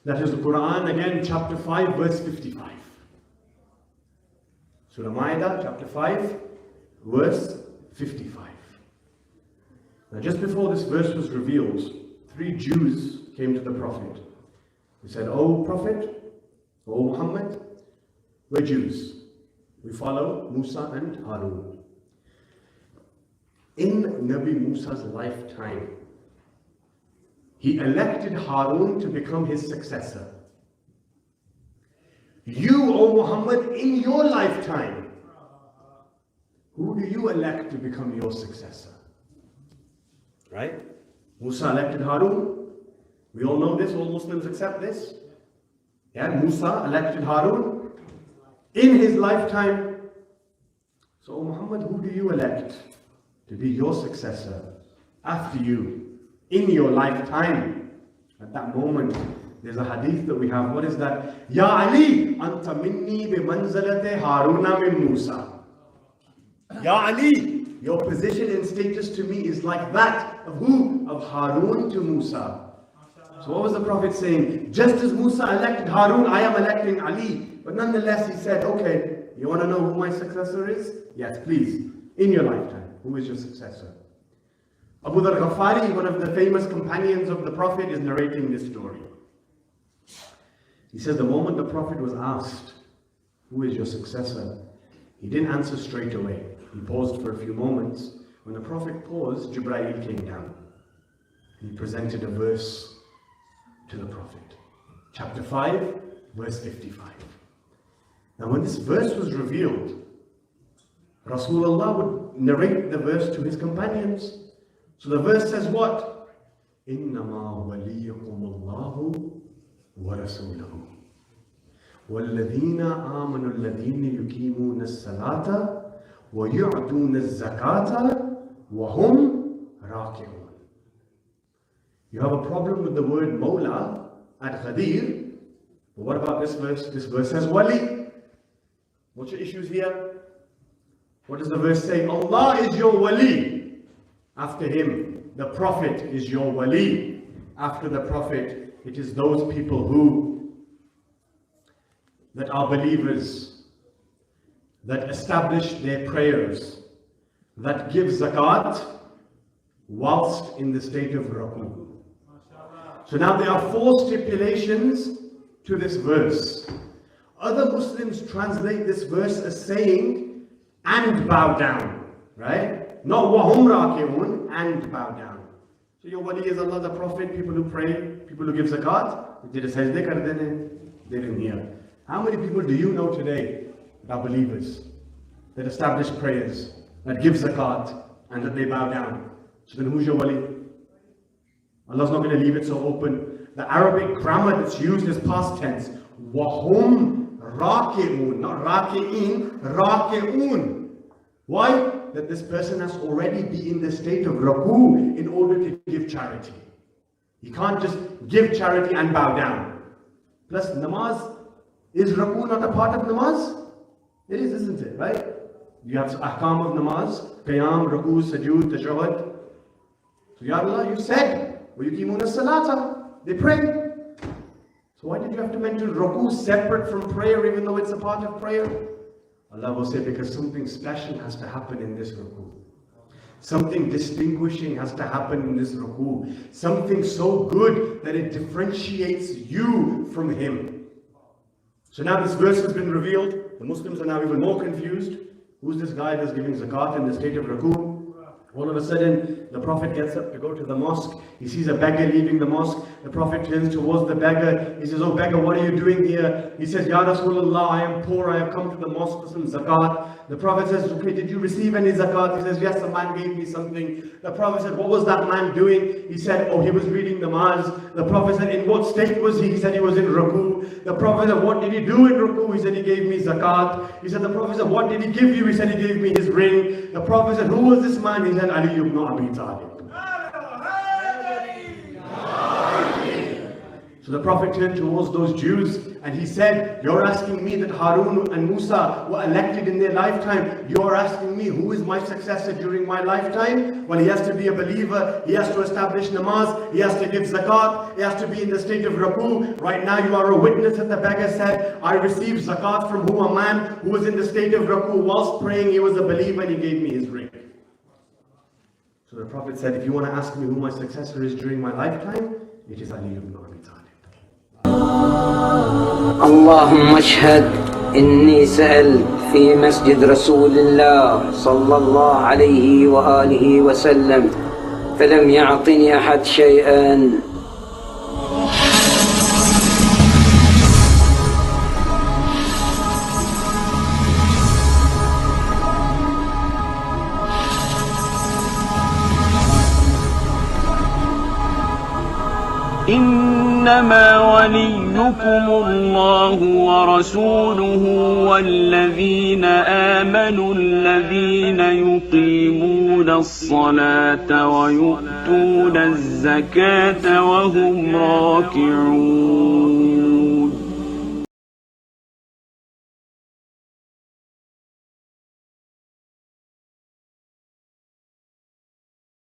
That is the Quran, again, chapter 5, verse 55. Surah Ma'idah, chapter 5, verse 55. Now, just before this verse was revealed, 3 Jews came to the Prophet. They said, "O Prophet, O Mohammed, we're Jews. We follow Musa and Harun." In Nabi Musa's lifetime, he elected Harun to become his successor. You, O Muhammad, in your lifetime, who do you elect to become your successor? Right? Musa elected Harun. We all know this, all Muslims accept this. Yeah, Musa elected Harun in his lifetime. So, O Muhammad, who do you elect to be your successor after you in your lifetime? At that moment, there's a hadith that we have. What is that? Ya Ali, anta minni bi manzalati Haruna min Musa. Ya Ali, your position and status to me is like that of who? Of Harun to Musa. So what was the Prophet saying? Just as Musa elected Harun, I am electing Ali. But nonetheless, he said, okay, you want to know who my successor is? Yes, please. In your lifetime, who is your successor? Abu Dhar Ghafari, one of the famous companions of the Prophet, is narrating this story. He says, the moment the Prophet was asked, who is your successor? He didn't answer straight away. He paused for a few moments. When the Prophet paused, Jibreel came down. He presented a verse to the Prophet. Chapter 5, verse 55. Now when this verse was revealed, Rasulullah would narrate the verse to his companions. So the verse says what? إِنَّمَا وَلِيُّكُمُ اللَّهُ وَرَسُولُهُ وَالَّذِينَ آمَنُوا الَّذِينَ يُقِيمُونَ الصَّلَاةَ وَيُعْتُونَ الزَّكَاةَ وَهُمْ رَاكِعُونَ. You have a problem with the word Mawla at Ghadir. But what about this verse? This verse says Wali. What's your issues here? What does the verse say? Allah is your Wali. After him, the Prophet is your Wali. After the Prophet, it is those people that are believers, that establish their prayers, that give zakat whilst in the state of ruku. So now there are 4 stipulations to this verse. Other Muslims translate this verse as saying, and bow down, right? Not wahum raki'un, and bow down. So your wali is Allah, the Prophet, people who pray, people who give zakat. They didn't hear. How many people do you know today that are believers, that establish prayers, that give zakat, and that they bow down? So then who's your wali? Allah's not going to leave it so open. The Arabic grammar that's used is past tense. Wahum raki'un, not raki'in, raki'un. Why? That this person has already been in the state of raku in order to give charity. He can't just give charity and bow down. Plus namaz, is raku not a part of namaz? It is, isn't it? Right? You have ahkam of namaz, qiyam, raku, sajud, tashahhud. So Ya Allah, you said, وَيُقِيمُونَ الصَّلَاةَ, they pray. So why did you have to mention ruku separate from prayer, even though it's a part of prayer? Allah will say, because something special has to happen in this ruku. Something distinguishing has to happen in this ruku. Something so good that it differentiates you from him. So now this verse has been revealed. The Muslims are now even more confused. Who's this guy that's giving zakat in the state of ruku? All of a sudden, the Prophet gets up to go to the mosque. He sees a beggar leaving the mosque. The Prophet turns towards the beggar. He says, "Oh beggar, what are you doing here?" He says, "Ya Rasulullah, I am poor. I have come to the mosque for some zakat." The Prophet says, "Okay, did you receive any zakat?" He says, "Yes, a man gave me something." The Prophet said, "What was that man doing?" He said, "Oh, he was reading namaz." The Prophet said, "In what state was he?" He said, "He was in ruku." The Prophet said, "What did he do in ruku?" He said, "He gave me zakat." He said, the Prophet said, "What did he give you?" He said, "He gave me his ring." The Prophet said, "Who was this man?" He said, "Ali ibn Abi Talib." So the Prophet turned towards those Jews and he said, you're asking me that Harun and Musa were elected in their lifetime. You're asking me who is my successor during my lifetime? Well, he has to be a believer. He has to establish namaz. He has to give zakat. He has to be in the state of raku. Right now you are a witness that the beggar said, I received zakat from who? A man who was in the state of raku. Whilst praying, he was a believer and he gave me his ring. So the Prophet said, if you want to ask me who my successor is during my lifetime, it is Ali ibn Abi Talib. اللهم اشهد إني سألت في مسجد رسول الله صلى الله عليه وآله وسلم فلم يعطني أحد شيئا. إنما وليكم الله ورسوله والذين آمنوا الذين يقيمون الصلاة ويؤتون الزكاة وهم راكعون.